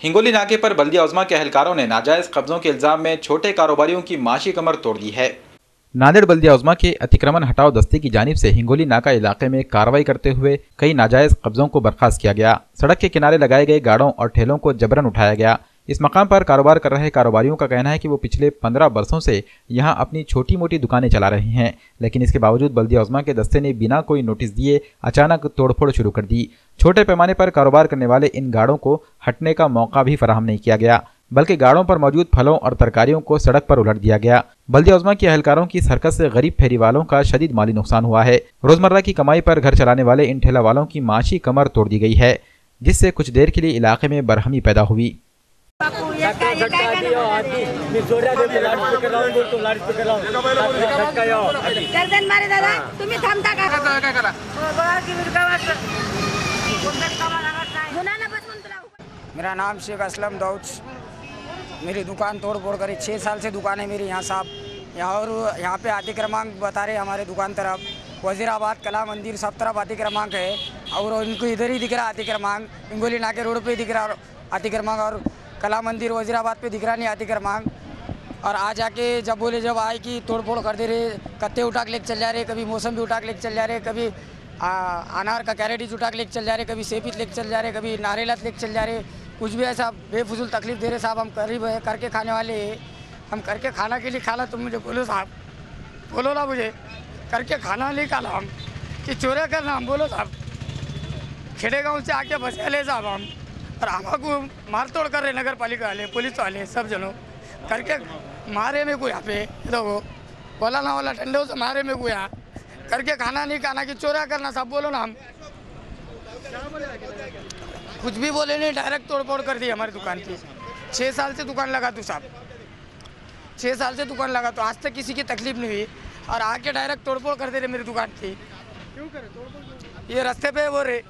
हिंगोली नाके पर बल्दिया उज़्मा के एहलकारों ने नाजायज कब्जों के इल्जाम में छोटे कारोबारियों की माशी कमर तोड़ दी है। नांदेड़ बल्दिया उज़्मा के अतिक्रमण हटाओ दस्ते की जानिब से हिंगोली नाका इलाके में कार्रवाई करते हुए कई नाजायज कब्जों को बर्खास्त किया गया। सड़क के किनारे लगाए गए गाड़ों और ठेलों को जबरन उठाया गया। इस मकाम पर कारोबार कर रहे कारोबारियों का कहना है कि वो पिछले 15 बरसों से यहाँ अपनी छोटी मोटी दुकानें चला रहे हैं, लेकिन इसके बावजूद बल्दिया उज़्मा के दस्ते ने बिना कोई नोटिस दिए अचानक तोड़फोड़ शुरू कर दी। छोटे पैमाने पर कारोबार करने वाले इन गाड़ों को हटने का मौका भी फराहम नहीं किया गया, बल्कि गाड़ों पर मौजूद फलों और तरकारियों को सड़क पर उलट दिया गया। बल्दिया उज़्मा के एहलकारों की इस हरकत से गरीब फेरी वालों का शदीद माली नुकसान हुआ है। रोजमर्रा की कमाई पर घर चलाने वाले इन ठेला वालों की माशी कमर तोड़ दी गई है, जिससे कुछ देर के लिए इलाके में बरहमी पैदा हुई। मेरा नाम शेख असलम दाऊद। मेरी दुकान तोड़ फोड़ करी, 6 साल से दुकान है मेरी यहाँ साहब। यहाँ पे आती क्रमांक बता रहे हमारे दुकान तरफ, वजीराबाद कला मंदिर सब तरफ आती क्रमांक है, और इनको इधर ही दिख रहा आती क्रमांक, हिंगोली नाके रोड पे दिख रहा आती क्रमांक, और कला मंदिर वजीराबाद पे दिख रहा नहीं आती क्रमांक। और आ जाके जब आए कि तोड़ फोड़ कर दे रहे, कत्ते उठा के लेके चल जा रहे, कभी मौसमी उठा के लेके चल जा रहे, कभी अनार का कैरेट उठा के लेके चल जा रहे, कभी सेपीत लेके चल जा रहे, कभी नारियलात लेके चल जा रहे। कुछ भी ऐसा बेफजूल तकलीफ दे रहे साहब। हम करीब है करके खाने वाले हैं, हम करके खाना के लिए खाना, तुम मुझे बोलो साहब, बोलो ना, मुझे करके खाना नहीं खाना हम कि चोरी करना, हम बोलो साहब। खेड़े गाँव से आके बसे ले साहब हम, और हमको मार तोड़ कर रहे नगर पालिका वाले, पुलिस वाले, सब जनों करके मारे में कोई यहाँ पे देखो बोला ना वाला ठंडे से मारे में कोई यहाँ करके खाना नहीं खाना कि चोरा करना साहब, बोलो ना। हम कुछ भी बोले नहीं, डायरेक्ट तोड़ फोड़ कर दी हमारी दुकान की। 6 साल से दुकान लगा तू साहब, 6 साल से दुकान लगा तो आज तक किसी की तकलीफ नहीं हुई, और आके डायरेक्ट तोड़ फोड़ कर दे रहे मेरी दुकान की। क्यों करे तोड़ फोड़? ये रास्ते पे वो रे,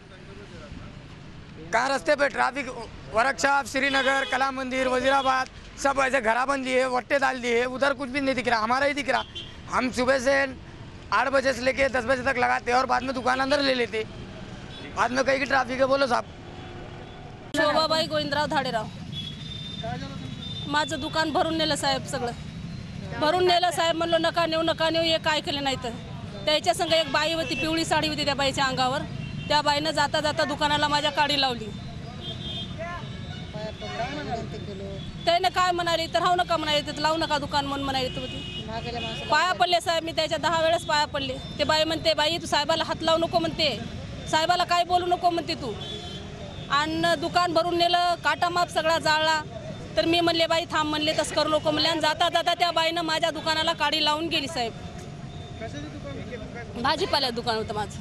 कहाँ रास्ते पे ट्रैफिक, वर्कशॉप, श्रीनगर, कला मंदिर, वजीराबाद, सब ऐसे घराबंदी है, वट्टे डाल दिए, उधर कुछ भी नहीं दिख रहा, हमारा ही दिख रहा। हम सुबह से 8 बजे से लेके 10 बजे तक लगाते और बाद में दुकान अंदर ले लेते, बाद में कहीं की ट्रॅफिक है, बोलो साहब। शोभाबाई गोविंदराव धाडेराव, माझं दुकान भरून नेलं साहेब, सगळं भरून नेलं साहेब। म्हणलं नका नेऊ, हे काय केलं नाही तर त्याच्या संग एक बाई होती, पिवळी साडी होती त्या बाईच्या अंगावर, त्या बाईनं जाता जाता दुकानाला माझ्या काडी लावली। त्याने काय म्हणाले तर हाव नका म्हणाले, तर लावू नका दुकान म्हणून म्हणाले होती। पाया पडले साहेब, मी त्याच्या 10 वेळेस पाया पडले। ते बाई म्हणते, बाई तू साहेबाला हात लावू नको म्हणते, साहेबाला काय बोलू नको म्हणते तू, आणि दुकान भरून नेलं, काटा माप सगळा जाळला। तर मी म्हणले बाई थांब म्हणले, तसं करू नको म्हणले, आणि जाता जाता त्या बाईनं माझ्या दुकानाला काडी लावून गेली साहेब। भाजीपाल्या दुकान होतं माझं।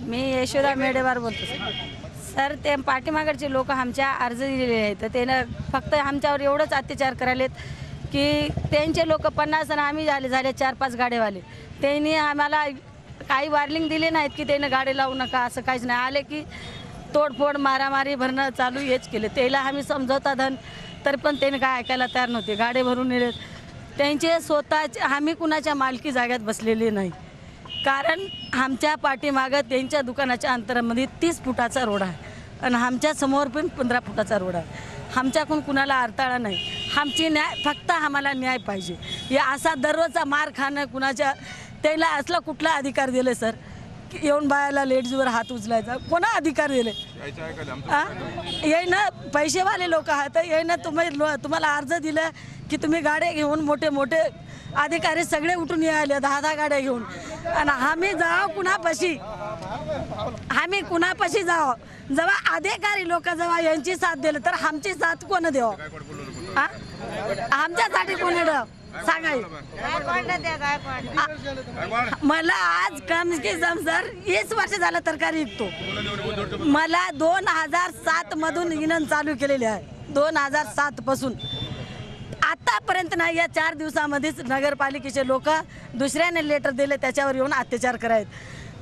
मी यशोदा मेडेवार बोलतो सर। ते पाठीमागडचे लोक आमच्या अर्ज दिलेले आहेत, तर त्यानं फक्त आमच्यावर एवढंच अत्याचार करायलेत की त्यांचे लोक 50 आणि आम्ही झाले 4-5 गाडेवाले, त्यांनी आम्हाला काही वॉर्निंग दिले नाहीत की त्यानं गाडी लावू नका, असं काहीच नाही। आले की तोडफोड मारामारी भरणं चालू हेच केले। त्याला आम्ही समजवता धन, तरी पण त्याने काय ऐकायला तयार नव्हते, गाडे भरून नेले त्यांचे स्वतःचे। आम्ही कुणाच्या मालकी जागेत बसलेले नाही, कारण आमच्या पाठीमागं त्यांच्या दुकानाच्या अंतरामध्ये 30 फुटाचा रोड आहे, आणि आमच्या समोर पण 15 फुटाचा रोड आहे। आमच्याकडून कुणाला अडथळा नाही, आमची न्याय, फक्त आम्हाला न्याय पाहिजे। या असा दररोजचा मार खाणं कुणाच्या, त्याला असला कुठला अधिकार दिले सर की येऊन बायाला लेडीजवर हात उचलायचा? कोणा अधिकार दिले? ये ना पैसेवाले लोक आहेत, ये ना तुम्हाला अर्ज दिलं की तुम्ही गाड्या घेऊन, मोठे मोठे अधिकारी सगळे उठून यायले 10-10 गाड्या घेऊन, आणि आम्ही जाव कुणापाशी, आम्ही कुणापाशी जाव? जेव्हा अधिकारी लोक जेव्हा यांची साथ दिले, तर आमची साथ कोण देव? आमच्यासाठी कोणी द्याव सांगा? मला आज कम की जम सर 20 वर्ष झालं तरकारी विकतो। मला 2007 मधून इनन चालू केलेले आहे, 2007 पासून आतापर्यंत नाही। या 4 दिवसामध्येच नगरपालिकेचे लोक दुसऱ्याने लेटर दिले, त्याच्यावर येऊन अत्याचार करायत।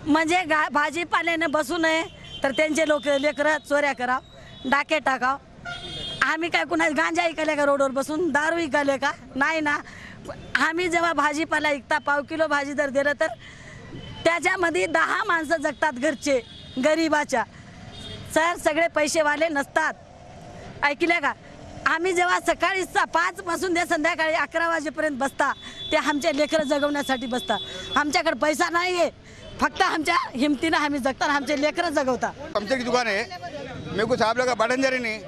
म्हणजे भाजीपाल्याने बसू नये, तर त्यांचे लोक लेकरं चोऱ्या कराव, डाके टाकाव। आम्ही काय कुणा गांजा ऐकले का रोडवर बसून? दारू ऐकले का? नाही ना। आम्ही जेव्हा भाजीपाला ऐकता, पाव किलो भाजी जर दिलं तर त्याच्यामध्ये 10 माणसं जगतात घरचे, गरीबाच्या। सर सगळे पैसेवाले नसतात, ऐकले का? आम्ही जेव्हा सकाळी 5 पासून ते संध्याकाळी 11 वाजेपर्यंत बसता, ते आमच्या लेकरं जगवण्यासाठी बसता. आमच्याकडे पैसा नाही आहे, फक्त आमच्या हिमतीनं आम्ही जगता, आमचे लेकरं जगवता. पंचर की दुकान है, मेरे को साहब लगा बाड़ंजरी नहीं,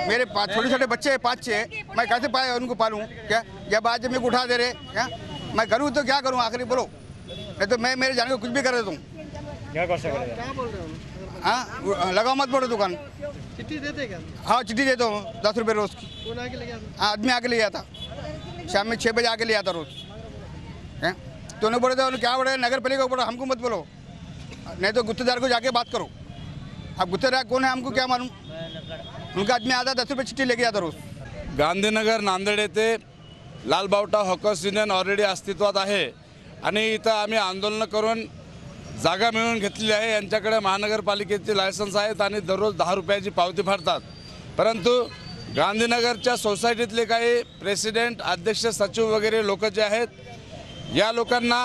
मेरे छोटे छोटे बच्चे हैं 5-6, मैं कैसे पाए उनको पालूं? क्या जब आज मेरे को उठा दे रहे क्या? मैं करूँ तो क्या करूँ आखिरी बोलो, नहीं तो मैं मेरे जाने को कुछ भी कर देता हूँ. क्या कर सकते हैं? क्या बोल रहे हो? हाँ लगाओ मत बोलो दुकान. चिट्ठी देते क्या? हाँ चिट्ठी देता हूँ 10 रुपये रोज़ की. कौन आके ले गया? हाँ आदमी आके ले आता, शाम में 6 बजे आके ले आता रोज़. हैं तो उन्हें बोले थे क्या बोले नगर पालिका को बोलो, हमको मत बोलो, नहीं तो गुत्तेदार को जाके बात करो. अब गुत्तेदार कौन है हमको क्या मालूम. उनका आदमी आता 10 रुपये चिट्ठी लेके आता रोज़. गांधीनगर नांदेड येथे लालबावटा हॉकर्स युनियन ऑलरेडी अस्तित्वात आहे आणि इथं आम्ही आंदोलन करून जागा मिळवून घेतलेली आहे. यांच्याकडे महानगरपालिकेचे लायसन्स आहेत आणि दररोज 10 रुपयाची पावती फाडतात. परंतु गांधीनगरच्या सोसायटीतले काही प्रेसिडेंट, अध्यक्ष, सचिव वगैरे लोक जे आहेत, या लोकांना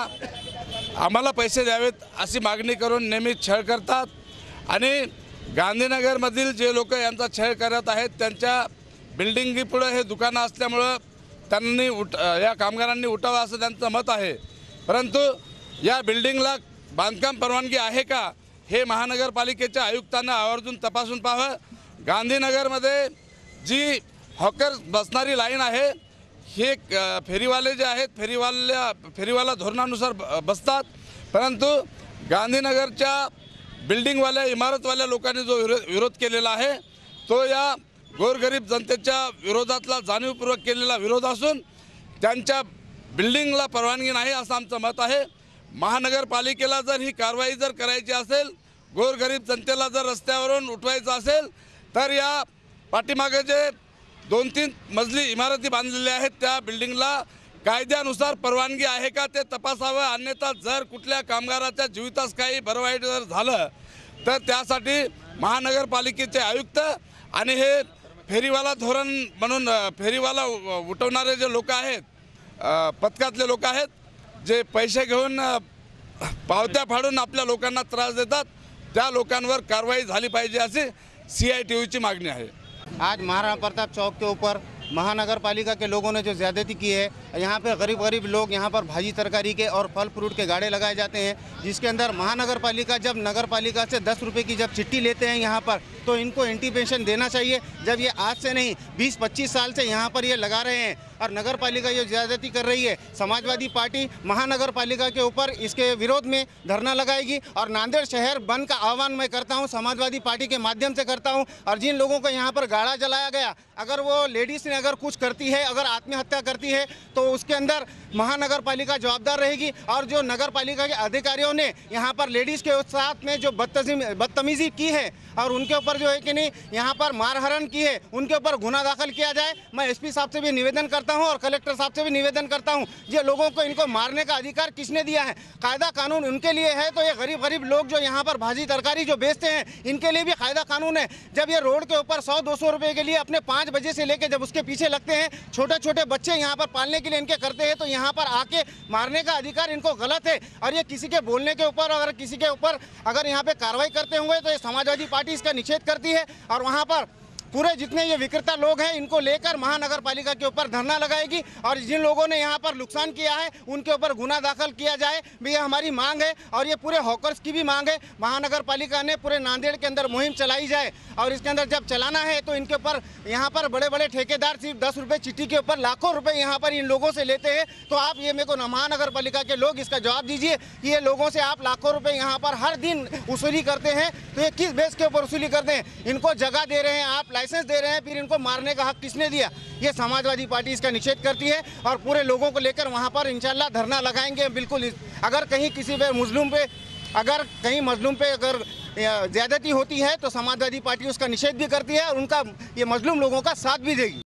आम्हाला पैसे द्यावेत अशी मागणी करून नेहमी छळ करतात आणि गांधीनगरमधील जे लोक यांचा छळ करत आहेत त्यांच्या बिल्डिंगीपुढे हे दुकानं असल्यामुळं त्यांनी या कामगारांनी उठावं असं त्यांचं मत आहे. परंतु या बिल्डिंगला बांधकाम परवानगी आहे का हे महानगरपालिकेच्या आयुक्तांना आवर्जून तपासून पाहावं. गांधीनगरमध्ये जी हॉकर बसणारी लाईन आहे हे फेरीवाले जे आहेत फेरीवाला धोरणानुसार बसतात. परंतु गांधीनगरच्या बिल्डिंगवाल्या इमारतवाल्या लोकांनी जो विरोध केलेला आहे तो या गोरगरीब जनतेच्या विरोधातला जाणीवपूर्वक केलेला विरोध असून त्यांच्या बिल्डिंगला परवानगी नाही असं आमचं मत आहे. महानगरपालिकेला जर ही कारवाई जर करायची असेल, गोरगरीब जनतेला जर रस्त्यावरून उठवायचं असेल तर या पाठीमागे जे 2-3 मजली इमारती बांधलेल्या आहेत त्या बिल्डिंगला कायद्यानुसार परवानगी आहे का ते तपासावं. अन्यथा जर कुठल्या कामगाराच्या जीवितास काही बरं वाईट जर झालं तर त्यासाठी महानगरपालिकेचे आयुक्त आणि हे फेरीवाला धोरण म्हणून फेरीवाला उठवणारे जे लोक आहेत, पथकातले लोक आहेत, जे पैसे घेऊन पावत्या फाडून आपल्या लोकांना त्रास देतात, त्या लोकांवर कारवाई झाली पाहिजे अशी CITU मांगनी है. आज महाराणा प्रताप चौक के ऊपर महानगर पालिका के लोगों ने जो ज़्यादती की है, यहाँ पे गरीब लोग यहाँ पर भाजी तरकारी के और फल फ्रूट के गाड़े लगाए जाते हैं, जिसके अंदर महानगर पालिका जब नगर पालिका से 10 रुपये की जब चिट्ठी लेते हैं यहाँ पर, तो इनको इंटीमेशन देना चाहिए. जब ये आज से नहीं 20-25 साल से यहाँ पर ये लगा रहे हैं और नगर पालिका ये ज़्यादती कर रही है. समाजवादी पार्टी महानगर पालिका के ऊपर इसके विरोध में धरना लगाएगी और नांदेड़ शहर बंद का आह्वान मैं करता हूँ, समाजवादी पार्टी के माध्यम से करता हूँ. और जिन लोगों को यहाँ पर गाड़ा जलाया गया, अगर वो लेडीज़ ने अगर कुछ करती है, अगर आत्महत्या करती है तो उसके अंदर महानगर पालिका जवाबदार रहेगी. और जो नगर पालिका के अधिकारियों ने यहाँ पर लेडीज़ के साथ में जो बदतमीजी की है और उनके ऊपर जो है कि नहीं यहाँ पर मारहरण की है, उनके ऊपर गुना दाखिल किया जाए. मैं SP साहब से भी निवेदन करता हूँ और कलेक्टर साहब से भी निवेदन करता हूँ. ये लोगों को इनको मारने का अधिकार किसने दिया है? कायदा कानून उनके लिए है, तो ये गरीब लोग जो यहाँ पर भाजी तरकारी जो बेचते हैं इनके लिए भी कायदा कानून है. जब ये रोड के ऊपर 100-200 रुपये के लिए अपने 5 बजे से लेकर जब उसके पीछे लगते हैं, छोटे बच्चे यहाँ पर पालने के लिए इनके करते हैं, तो यहाँ पर आके मारने का अधिकार इनको गलत है. और ये किसी के बोलने के ऊपर अगर किसी के ऊपर अगर यहाँ पे कार्रवाई करते होंगे तो ये समाजवादी पार्टी इसका निषेध करती है. और वहाँ पर पूरे जितने ये विक्रेता लोग हैं इनको लेकर महानगर पालिका के ऊपर धरना लगाएगी और जिन लोगों ने यहाँ पर नुकसान किया है उनके ऊपर गुना दाखिल किया जाए भी, ये हमारी मांग है. और ये पूरे हॉकर्स की भी मांग है. महानगर पालिका ने पूरे नांदेड़ के अंदर मुहिम चलाई जाए और इसके अंदर जब चलाना है तो इनके ऊपर यहाँ पर बड़े ठेकेदार सिर्फ 10 रुपये चिट्ठी के ऊपर लाखों रुपए यहाँ पर इन लोगों से लेते हैं. तो आप ये मेरे को महानगर पालिका के लोग इसका जवाब दीजिए कि ये लोगों से आप लाखों रुपये यहाँ पर हर दिन वसूली करते हैं, तो ये किस बेस के ऊपर वसूली करते हैं? इनको जगह दे रहे हैं, आप लाइसेंस दे रहे हैं, फिर इनको मारने का हक किसने दिया? ये समाजवादी पार्टी इसका निषेध करती है और पूरे लोगों को लेकर वहाँ पर इंशाल्लाह धरना लगाएंगे. बिल्कुल अगर कहीं किसी पे मजलूम पे अगर ज़्यादती होती है तो समाजवादी पार्टी उसका निषेध भी करती है और उनका ये मजलूम लोगों का साथ भी देगी.